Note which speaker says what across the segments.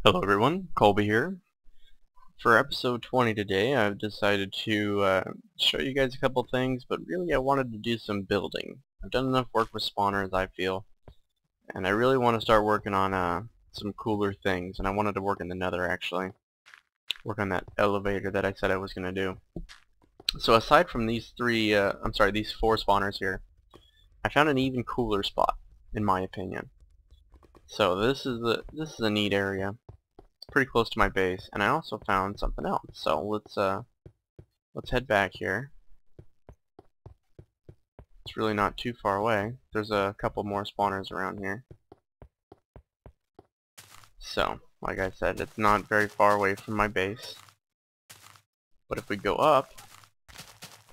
Speaker 1: Hello everyone, Colby here. For episode 20 today, I've decided to show you guys a couple things, but really I wanted to do some building. I've done enough work with spawners, I feel, and I really want to start working on some cooler things, and I wanted to work in the Nether actually. Work on that elevator that I said I was going to do. So aside from these these four spawners here, I found an even cooler spot, in my opinion. So this is a neat area. Pretty close to my base, and I also found something else. So let's head back here. It's really not too far away. There's a couple more spawners around here. So, like I said, it's not very far away from my base. But if we go up,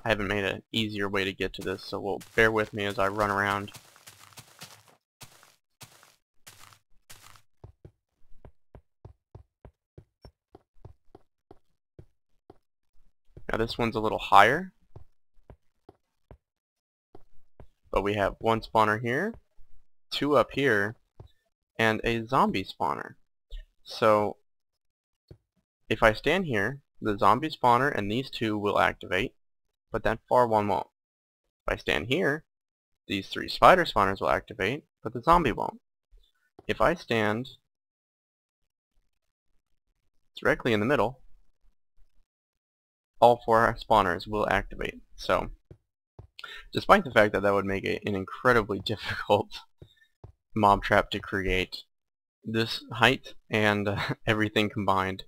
Speaker 1: I haven't made an easier way to get to this, so bear with me as I run around. Now this one's a little higher, but we have one spawner here, two up here, and a zombie spawner. So if I stand here, the zombie spawner and these two will activate, but that far one won't. If I stand here, these three spider spawners will activate, but the zombie won't. If I stand directly in the middle, all four spawners will activate. So, despite the fact that that would make it an incredibly difficult mob trap to create, this height and everything combined,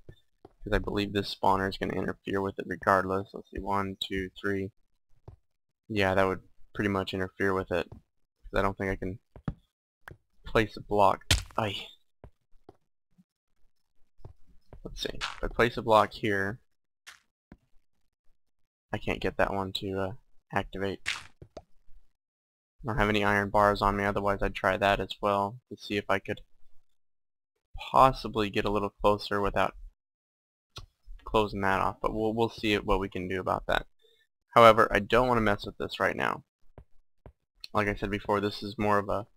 Speaker 1: because I believe this spawner is going to interfere with it regardless. Let's see, 1, 2, 3. Yeah, that would pretty much interfere with it, because I don't think I can place a block. Aye. Let's see, if I place a block here, I can't get that one to activate. I don't have any iron bars on me, otherwise I'd try that as well to see if I could possibly get a little closer without closing that off, but we'll see what we can do about that. However, I don't want to mess with this right now. Like I said before, this is more of a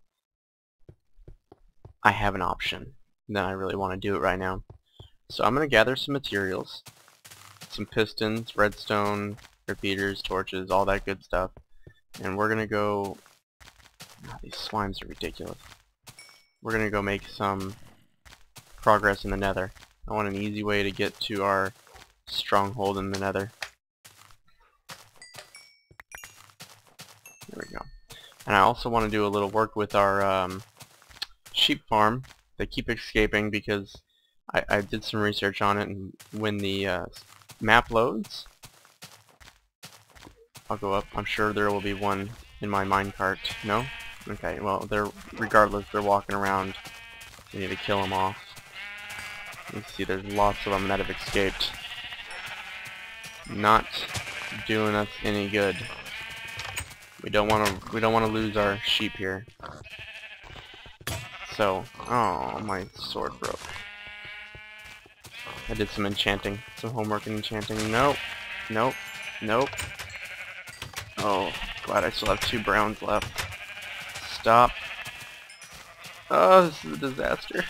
Speaker 1: I have an option than I really want to do it right now. So I'm going to gather some materials, some pistons, redstone, repeaters, torches, all that good stuff, and we're going to go... Oh, these slimes are ridiculous. We're going to go make some progress in the Nether. I want an easy way to get to our stronghold in the Nether. There we go. And I also want to do a little work with our sheep farm. They keep escaping because I did some research on it, and when the map loads, I'll go up. I'm sure there will be one in my minecart. No? Okay, well, regardless, they're walking around. We need to kill them off. You can see there's lots of them that have escaped. Not doing us any good. We don't want to lose our sheep here. So, oh, my sword broke. I did some enchanting, some homework and enchanting. Nope, nope, nope. Oh, glad I still have 2 browns left. Stop. Oh, this is a disaster.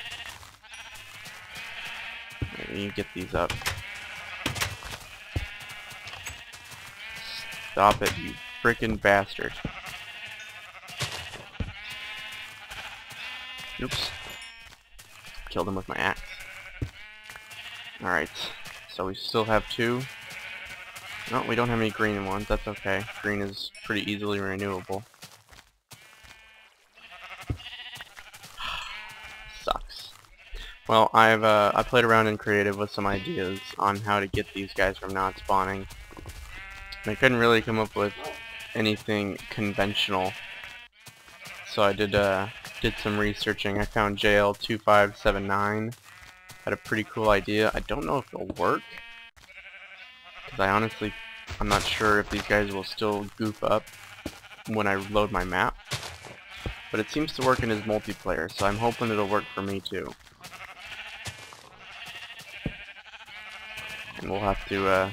Speaker 1: You get these up. Stop it, you frickin' bastard. Oops. Killed him with my axe. Alright, so we still have 2. No, we don't have any green ones. That's okay. Green is pretty easily renewable. Sucks. Well, I played around in creative with some ideas on how to get these guys from not spawning. And I couldn't really come up with anything conventional. So I did some researching. I found JL2579. Had a pretty cool idea. I don't know if it'll work, because I'm not sure if these guys will still goof up when I load my map. But it seems to work in his multiplayer, so I'm hoping it'll work for me too. And we'll have to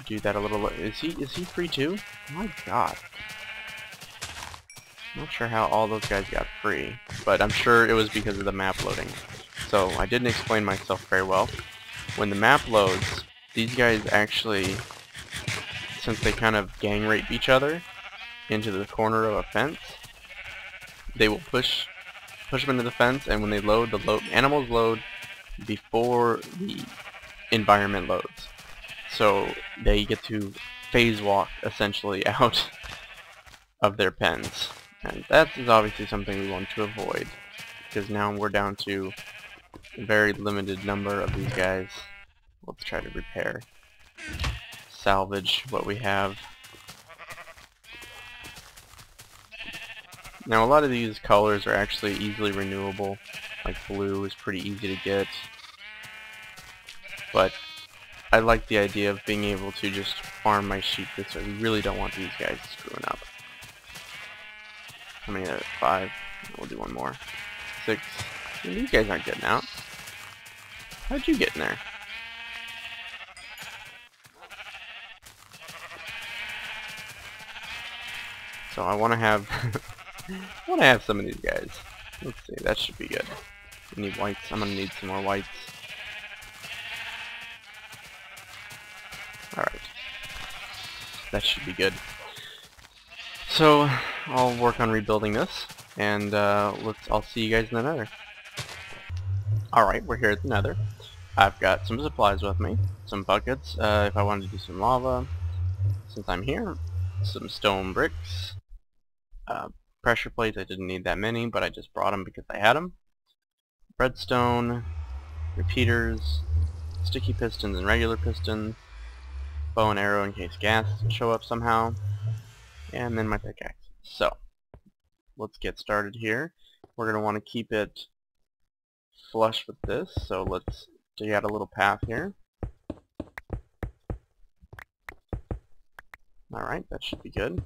Speaker 1: do that a little. Is he free too? Oh my god. I'm not sure how all those guys got free, but I'm sure it was because of the map loading. So I didn't explain myself very well. When the map loads, these guys actually, since they kind of gang rape each other into the corner of a fence, they will push them into the fence, and when they load, animals load before the environment loads. So they get to phase walk essentially out of their pens. And that is obviously something we want to avoid, because now we're down to a very limited number of these guys. Let's try to repair, salvage what we have. Now a lot of these colors are actually easily renewable, like blue is pretty easy to get, but I like the idea of being able to just farm my sheep this way. We really don't want these guys screwing up. How many are there? 5. We'll do one more. 6. These guys aren't getting out. How'd you get in there? So I want to have some of these guys. Let's see, that should be good. We need whites. I'm gonna need some more whites. Alright. That should be good. So I'll work on rebuilding this, and I'll see you guys in the Nether. Alright, we're here at the Nether. I've got some supplies with me, some buckets if I wanted to do some lava. Since I'm here, some stone bricks, pressure plates. I didn't need that many, but I just brought them because I had them. Redstone, repeaters, sticky pistons and regular pistons, bow and arrow in case gas show up somehow, and then my pickaxe. So let's get started here. We're going to want to keep it flush with this, so let's dig out a little path here. Alright, that should be good.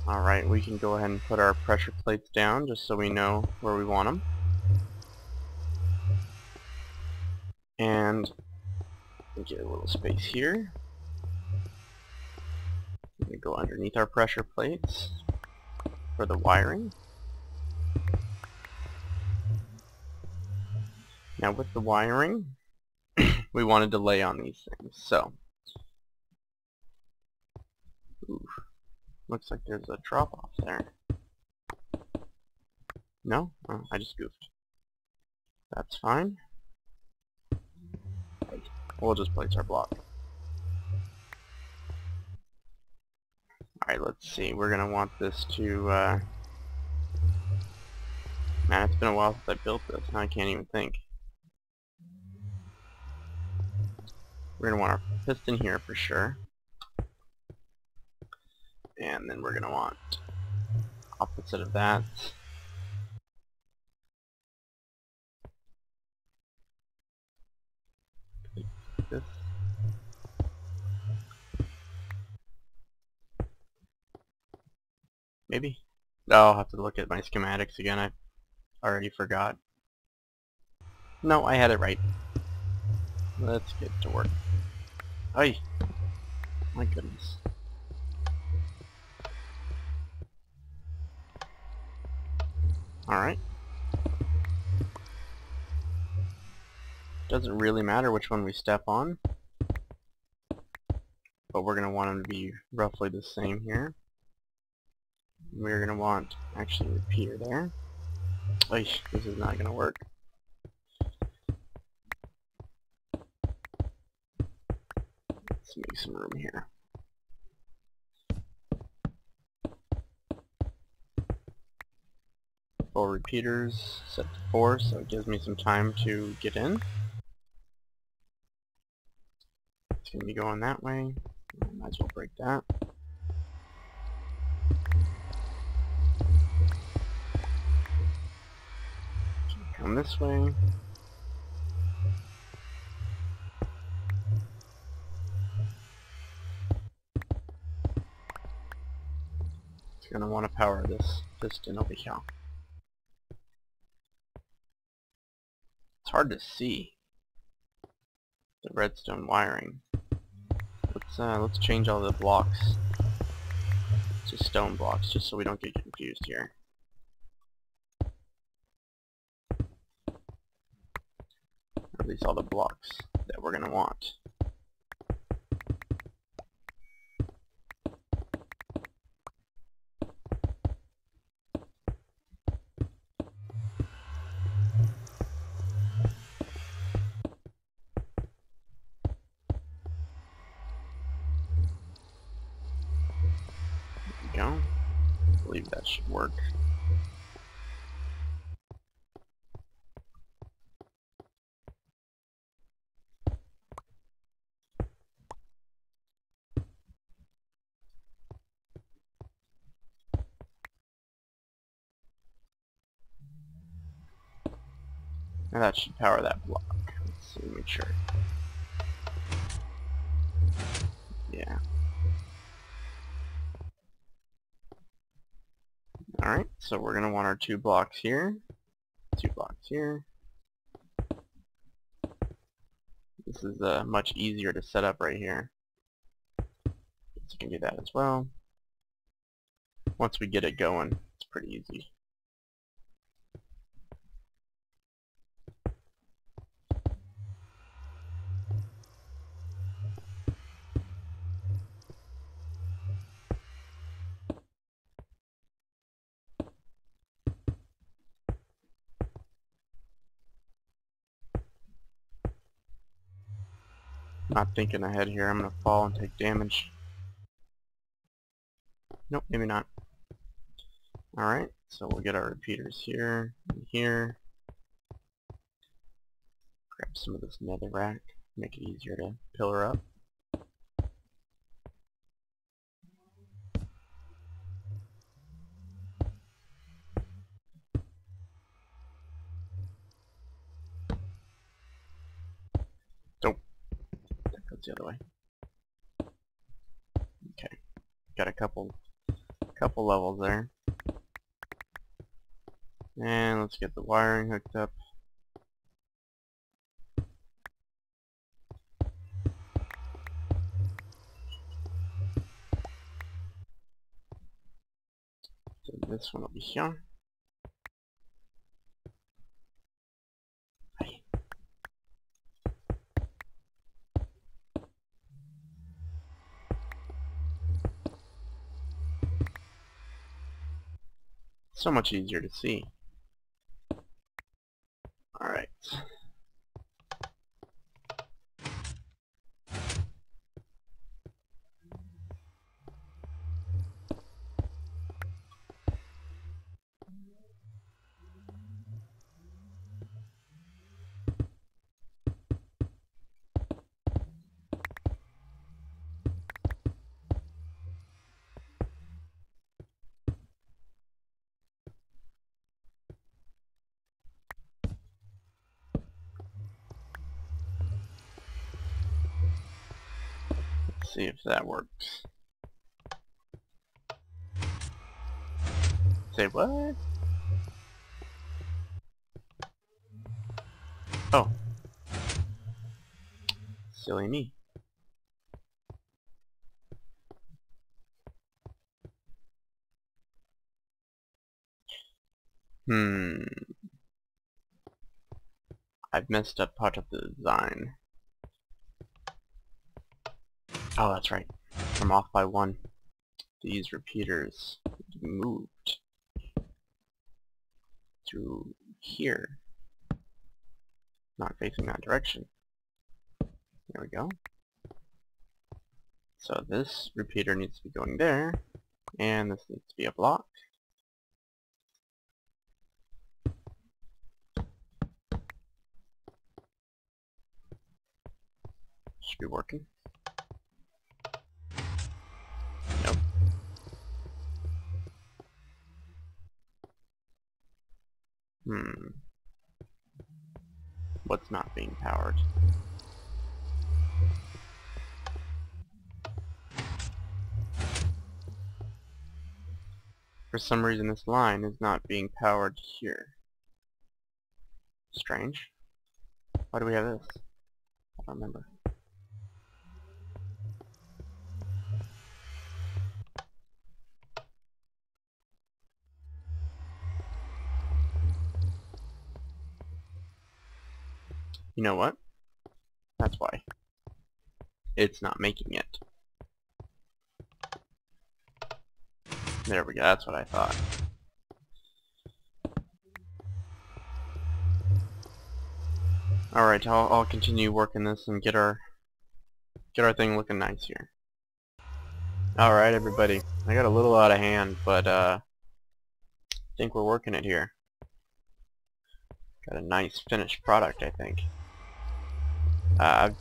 Speaker 1: Alright, we can go ahead and put our pressure plates down just so we know where we want them. And get a little space here. I'm going to go underneath our pressure plates for the wiring. Now with the wiring, we want to delay on these things. So, looks like there's a drop off there. No? Oh, I just goofed. That's fine. We'll just place our block. Alright, let's see. We're going to want this to... Man, it's been a while since I built this. Now I can't even think. We're going to want our piston here for sure. And then we're going to want opposite of that. This. Maybe? Oh, I'll have to look at my schematics again. I already forgot. No, I had it right. Let's get to work. Ay! My goodness. Alright. Doesn't really matter which one we step on, but we're going to want them to be roughly the same here. We're going to want, actually, a repeater there. Ay, this is not going to work. Let's make some room here. Four repeaters, set to 4, so it gives me some time to get in. It's going to be going that way. Might as well break that. Come this way. It's going to want to power this piston over here. It's hard to see the redstone wiring. Let's change all the blocks to stone blocks just so we don't get confused here. at least all the blocks that we're going to want. There we go. I believe that should work. And that should power that block. Let's see, make sure. Yeah. Alright, so we're going to want our 2 blocks here. 2 blocks here. This is much easier to set up right here. So you can do that as well. Once we get it going, it's pretty easy. Not thinking ahead here, I'm going to fall and take damage. Nope, maybe not. Alright, so we'll get our repeaters here and here. Grab some of this nether rack, make it easier to pillar up. Nope, that goes the other way. Okay, got a couple levels there. And let's get the wiring hooked up. So this one will be here. So much easier to see. Alright. Let's see if that works. Say what? Oh. Silly me. I've messed up part of the design. Oh, that's right. I'm off by 1. These repeaters moved to here. Not facing that direction. There we go. So this repeater needs to be going there, and this needs to be a block. Should be working. Nope. What's not being powered? For some reason this line is not being powered here. Strange. Why do we have this? I don't remember. You know what? That's why. It's not making it. There we go, that's what I thought. Alright, I'll continue working this and get our thing looking nice here. Alright everybody, I got a little out of hand, but I think we're working it here. Got a nice finished product, I think. I'm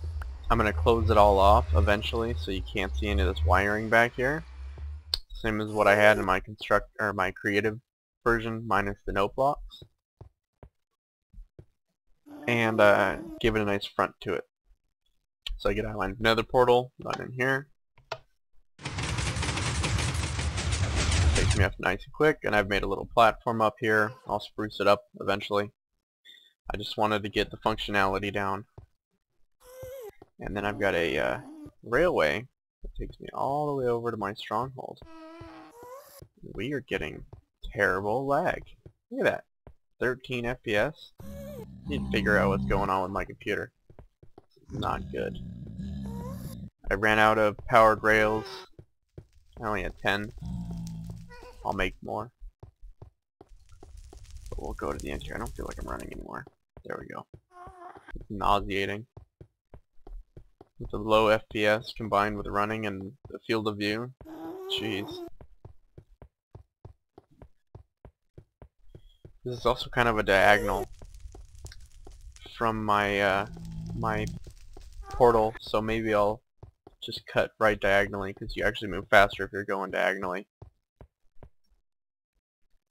Speaker 1: gonna close it all off eventually, so you can't see any of this wiring back here. Same as what I had in my my creative version, minus the note blocks, and give it a nice front to it. So I get outline Nether portal done in here. Takes me up nice and quick, and I've made a little platform up here. I'll spruce it up eventually. I just wanted to get the functionality down. And then I've got a railway that takes me all the way over to my stronghold. We are getting terrible lag. Look at that. 13 FPS. Need to figure out what's going on with my computer. Not good. I ran out of powered rails. I only had 10. I'll make more. But we'll go to the end here. I don't feel like I'm running anymore. There we go. It's nauseating. With the low FPS combined with running and the field of view. Jeez. This is also kind of a diagonal from my my portal, so maybe I'll just cut right diagonally, because you actually move faster if you're going diagonally.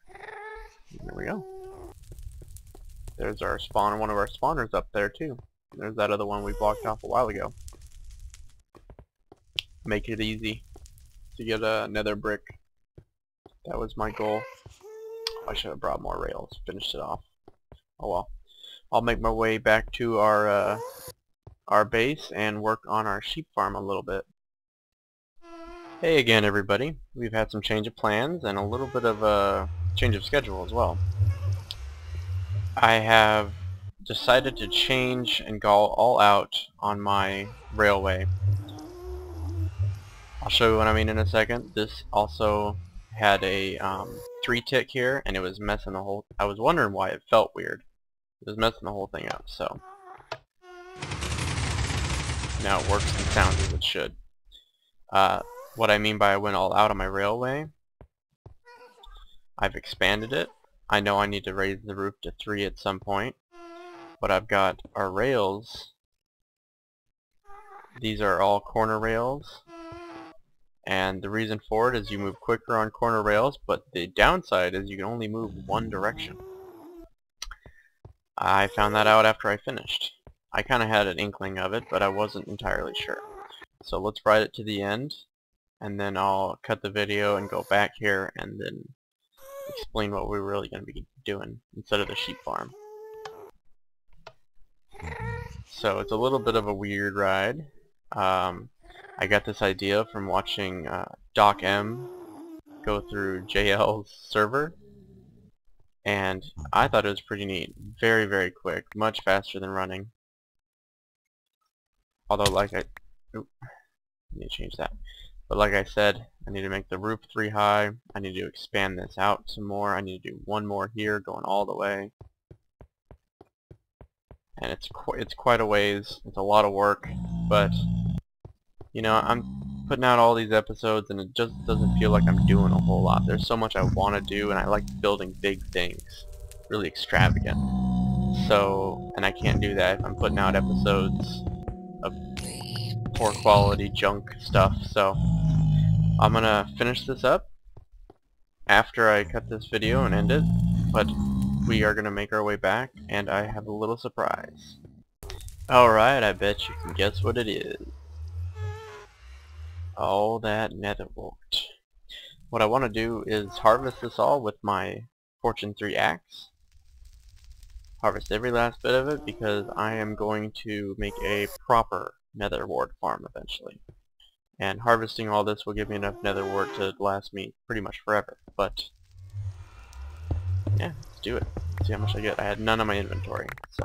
Speaker 1: There we go. There's our spawn, one of our spawners up there too. There's that other one we blocked off a while ago. Make it easy to get a nether brick. That was my goal. I should have brought more rails, finished it off. Oh well. I'll make my way back to our base and work on our sheep farm a little bit. Hey again everybody. We've had some change of plans and a little bit of a change of schedule as well. I have decided to change and go all out on my railway. I'll show you what I mean in a second. This also had a 3-tick here, and it was messing the whole... I was wondering why it felt weird. It was messing the whole thing up, so... Now it works and sounds as it should. What I mean by I went all out on my railway, I've expanded it. I know I need to raise the roof to 3 at some point, but I've got our rails. These are all corner rails, and the reason for it is you move quicker on corner rails, but the downside is you can only move one direction. I found that out after I finished. I kind of had an inkling of it, but I wasn't entirely sure. So let's ride it to the end, and then I'll cut the video and go back here and then explain what we're really going to be doing instead of the sheep farm. So it's a little bit of a weird ride. I got this idea from watching Doc M go through JL's server, and I thought it was pretty neat. Very, very quick, much faster than running. Although, like I need to change that. But like I said, I need to make the roof 3 high. I need to expand this out some more. I need to do one more here, going all the way. And it's quite a ways. It's a lot of work, but you know, I'm putting out all these episodes, and it just doesn't feel like I'm doing a whole lot. There's so much I want to do, and I like building big things, really extravagant. So, and I can't do that if I'm putting out episodes of poor quality junk stuff. So I'm gonna finish this up after I cut this video and end it, but we are gonna make our way back, and I have a little surprise. Alright, I bet you can guess what it is. All that nether wart. What I want to do is harvest this all with my Fortune 3 axe. Harvest every last bit of it, because I am going to make a proper nether wart farm eventually. And harvesting all this will give me enough nether wart to last me pretty much forever. But yeah, let's do it. See how much I get. I had none on my inventory, so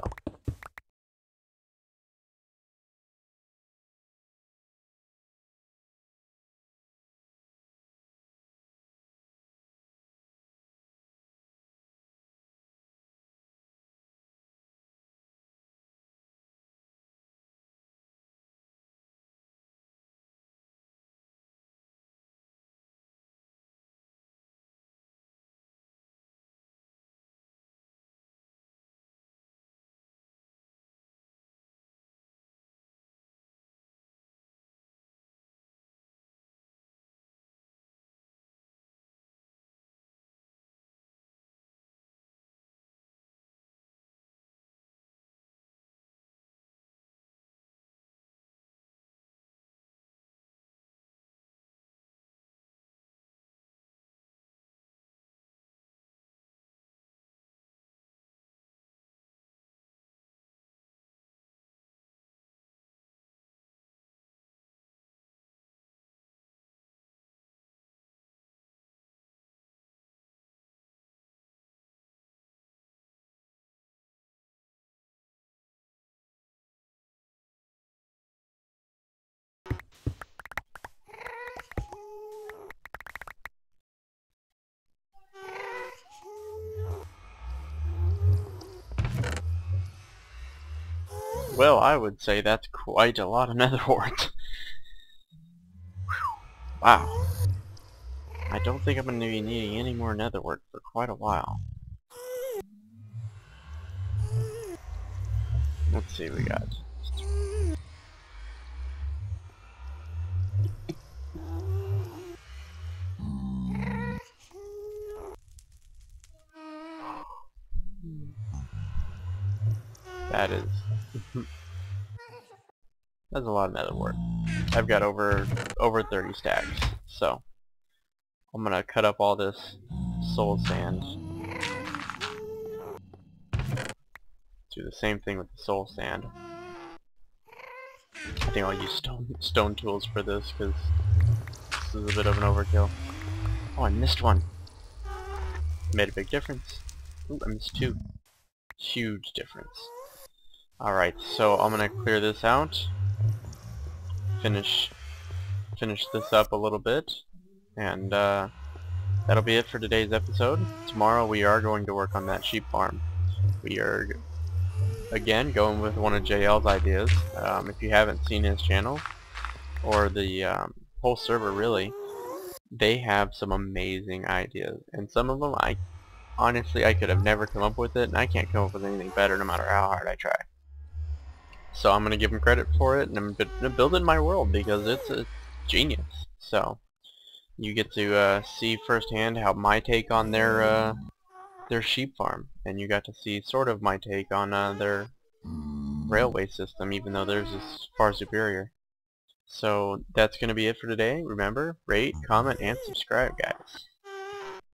Speaker 1: Well, I would say that's quite a lot of nether wart. Wow. I don't think I'm going to be needing any more nether wart for quite a while. Let's see what we got. That is... that's a lot of nether wart. I've got over 30 stacks, so I'm gonna cut up all this soul sand. Do the same thing with the soul sand. I think I'll use stone tools for this because this is a bit of an overkill. Oh, I missed one. Made a big difference. Ooh, I missed two. Huge difference. Alright, so I'm gonna clear this out. Finish this up a little bit. And that'll be it for today's episode. Tomorrow we are going to work on that sheep farm. We are, again, going with one of JL's ideas. If you haven't seen his channel, or the whole server really, they have some amazing ideas. And some of them, honestly, I could have never come up with it, and I can't come up with anything better no matter how hard I try. So I'm going to give him credit for it, and I'm going to build it in my world because it's a genius. So you get to see firsthand how my take on their sheep farm, and you got to see sort of my take on their railway system, even though theirs is far superior. So that's going to be it for today. Remember, rate, comment, and subscribe, guys.